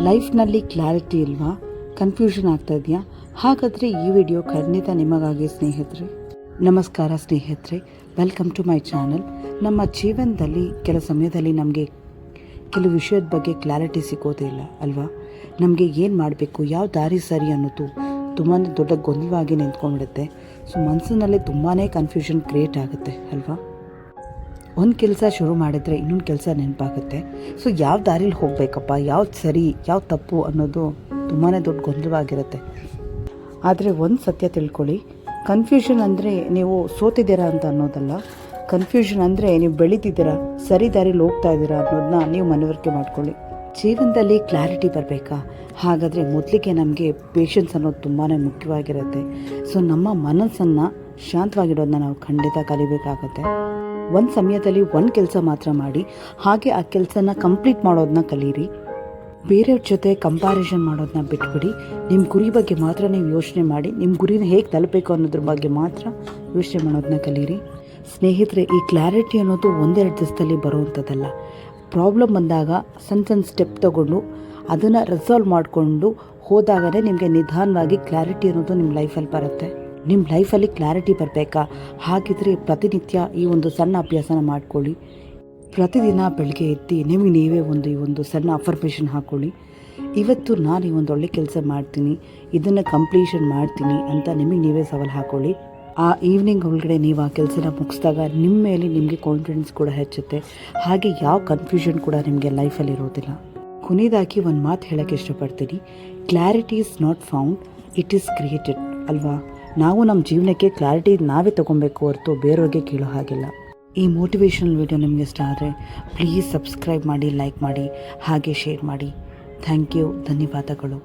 ಲೈಫ್ನಲ್ಲಿ clarity ಇಲ್ವಾ? Confusion ಆಗ್ತಾ ಇದೆಯಾ? ಹಾಗಾದರೆ ಈ ವಿಡಿಯೋ ಖಂಡಿತ ನಿಮಗಾಗಿ ಸ್ನೇಹಿತರೆ. ನಮಸ್ಕಾರ ಸ್ನೇಹಿತರೆ, ವೆಲ್ಕಮ್ ಟು ಮೈ ಚಾನಲ್. ನಮ್ಮ ಜೀವನದಲ್ಲಿ ಕೆಲ ಸಮಯದಲ್ಲಿ ನಮಗೆ ಕೆಲವು ವಿಷಯದ ಬಗ್ಗೆ ಕ್ಲಾರಿಟಿ ಸಿಗೋದಿಲ್ಲ ಅಲ್ವಾ? ನಮಗೆ ಏನು ಮಾಡಬೇಕು, ಯಾವ ದಾರಿ ಸರಿ ಅನ್ನೋದು ತುಂಬಾ ದೊಡ್ಡ ಗೊಂದಲವಾಗಿ ನಿಂತ್ಕೊಂಡ್ಬಿಡುತ್ತೆ. ಸೊ ಮನಸ್ಸಿನಲ್ಲಿ ತುಂಬಾ ಕನ್ಫ್ಯೂಷನ್ ಕ್ರಿಯೇಟ್ ಆಗುತ್ತೆ ಅಲ್ವಾ? ಒಂದು ಕೆಲಸ ಶುರು ಮಾಡಿದರೆ ಇನ್ನೊಂದು ಕೆಲಸ ನೆನಪಾಗುತ್ತೆ. ಸೊ ಯಾವ ದಾರಿಲಿ ಹೋಗಬೇಕಪ್ಪ, ಯಾವ್ದು ಸರಿ ಯಾವ್ದು ತಪ್ಪು ಅನ್ನೋದು ತುಂಬಾ ದೊಡ್ಡ ಗೊಂದಲವಾಗಿರುತ್ತೆ. ಆದರೆ ಒಂದು ಸತ್ಯ ತಿಳ್ಕೊಳ್ಳಿ, ಕನ್ಫ್ಯೂಷನ್ ಅಂದರೆ ನೀವು ಸೋತಿದ್ದೀರಾ ಅಂತ ಅನ್ನೋದಲ್ಲ. ಕನ್ಫ್ಯೂಷನ್ ಅಂದರೆ ನೀವು ಬೆಳೀತಿದ್ದೀರಾ, ಸರಿ ದಾರಿಲಿ ಹೋಗ್ತಾ ಇದ್ದೀರಾ ಅನ್ನೋದನ್ನ ನೀವು ಮನವರಿಕೆ ಮಾಡ್ಕೊಳ್ಳಿ. ಜೀವನದಲ್ಲಿ ಕ್ಲಾರಿಟಿ ಬರಬೇಕಾ? ಹಾಗಾದರೆ ಮೊದಲಿಗೆ ನಮಗೆ ಪೇಷನ್ಸ್ ಅನ್ನೋದು ತುಂಬಾ ಮುಖ್ಯವಾಗಿರುತ್ತೆ. ಸೊ ನಮ್ಮ ಮನಸ್ಸನ್ನು ಶಾಂತವಾಗಿಡೋದನ್ನ ನಾವು ಖಂಡಿತ ಕಲಿಬೇಕಾಗತ್ತೆ. ಒಂದು ಸಮಯದಲ್ಲಿ ಒಂದು ಕೆಲಸ ಮಾತ್ರ ಮಾಡಿ, ಹಾಗೆ ಆ ಕೆಲಸನ ಕಂಪ್ಲೀಟ್ ಮಾಡೋದನ್ನ ಕಲೀರಿ. ಬೇರೆಯವ್ರ ಜೊತೆ ಕಂಪ್ಯಾರಿಸನ್ ಮಾಡೋದನ್ನ ಬಿಟ್ಬಿಡಿ. ನಿಮ್ಮ ಗುರಿ ಬಗ್ಗೆ ಮಾತ್ರ ನೀವು ಯೋಚನೆ ಮಾಡಿ, ನಿಮ್ಮ ಗುರಿನ ಹೇಗೆ ತಲುಪಬೇಕು ಅನ್ನೋದ್ರ ಬಗ್ಗೆ ಮಾತ್ರ ಯೋಚನೆ ಮಾಡೋದನ್ನ ಕಲೀರಿ. ಸ್ನೇಹಿತರೆ, ಈ ಕ್ಲಾರಿಟಿ ಅನ್ನೋದು ಒಂದೆರಡು ದಿವಸದಲ್ಲಿ ಬರುವಂಥದ್ದಲ್ಲ. ಪ್ರಾಬ್ಲಮ್ ಬಂದಾಗ ಸಣ್ಣ ಸಣ್ಣ ಸ್ಟೆಪ್ ತೊಗೊಂಡು ಅದನ್ನು ರಿಸಾಲ್ವ್ ಮಾಡಿಕೊಂಡು ಹೋದಾಗಲೇ ನಿಮಗೆ ನಿಧಾನವಾಗಿ ಕ್ಲಾರಿಟಿ ಅನ್ನೋದು ನಿಮ್ಮ ಲೈಫಲ್ಲಿ ಬರುತ್ತೆ. ನಿಮ್ಮ ಲೈಫಲ್ಲಿ ಕ್ಲಾರಿಟಿ ಬರಬೇಕಾ? ಹಾಗಿದ್ರೆ ಪ್ರತಿನಿತ್ಯ ಈ ಒಂದು ಸಣ್ಣ ಅಭ್ಯಾಸನ ಮಾಡ್ಕೊಳ್ಳಿ. ಪ್ರತಿದಿನ ಬೆಳಗ್ಗೆ ಎದ್ದು ನಿಮಗೆ ನೀವೇ ಈ ಒಂದು ಸಣ್ಣ ಅಫರ್ಮೇಷನ್ ಹಾಕ್ಕೊಳ್ಳಿ. ಇವತ್ತು ನಾನು ಈ ಒಂದು ಒಳ್ಳೆ ಕೆಲಸ ಮಾಡ್ತೀನಿ, ಇದನ್ನು ಕಂಪ್ಲೀಷನ್ ಮಾಡ್ತೀನಿ ಅಂತ ನಿಮಗೆ ನೀವೇ ಸವಾಲು ಹಾಕ್ಕೊಳ್ಳಿ. ಆ ಈವ್ನಿಂಗ್ ಒಳಗಡೆ ನೀವು ಆ ಕೆಲಸನ ಮುಗಿಸಿದಾಗ ನಿಮ್ಮ ಮೇಲೆ ನಿಮಗೆ ಕಾನ್ಫಿಡೆನ್ಸ್ ಕೂಡ ಹೆಚ್ಚುತ್ತೆ. ಹಾಗೆ ಯಾವ ಕನ್ಫ್ಯೂಷನ್ ಕೂಡ ನಿಮಗೆ ಲೈಫಲ್ಲಿ ಇರೋದಿಲ್ಲ. ಕೊನೆಯದಾಗಿ ಒಂದು ಮಾತು ಹೇಳೋಕ್ಕೆ ಇಷ್ಟಪಡ್ತೀನಿ, clarity is not found, it is created ಅಲ್ವಾ? ನಾವು ನಮ್ಮ ಜೀವನಕ್ಕೆ ಕ್ಲಾರಿಟಿ ನಾವೇ ತೊಗೊಬೇಕು ಹೊರತು ಬೇರೆಯವ್ರಿಗೆ ಕೇಳೋ ಹಾಗಿಲ್ಲ. ಈ ಮೋಟಿವೇಶನಲ್ ವಿಡಿಯೋ ನಿಮಗೆ ಇಷ್ಟ ಆದರೆ ಪ್ಲೀಸ್ ಸಬ್ಸ್ಕ್ರೈಬ್ ಮಾಡಿ, ಲೈಕ್ ಮಾಡಿ, ಹಾಗೆ ಶೇರ್ ಮಾಡಿ. ಥ್ಯಾಂಕ್ ಯು, ಧನ್ಯವಾದಗಳು.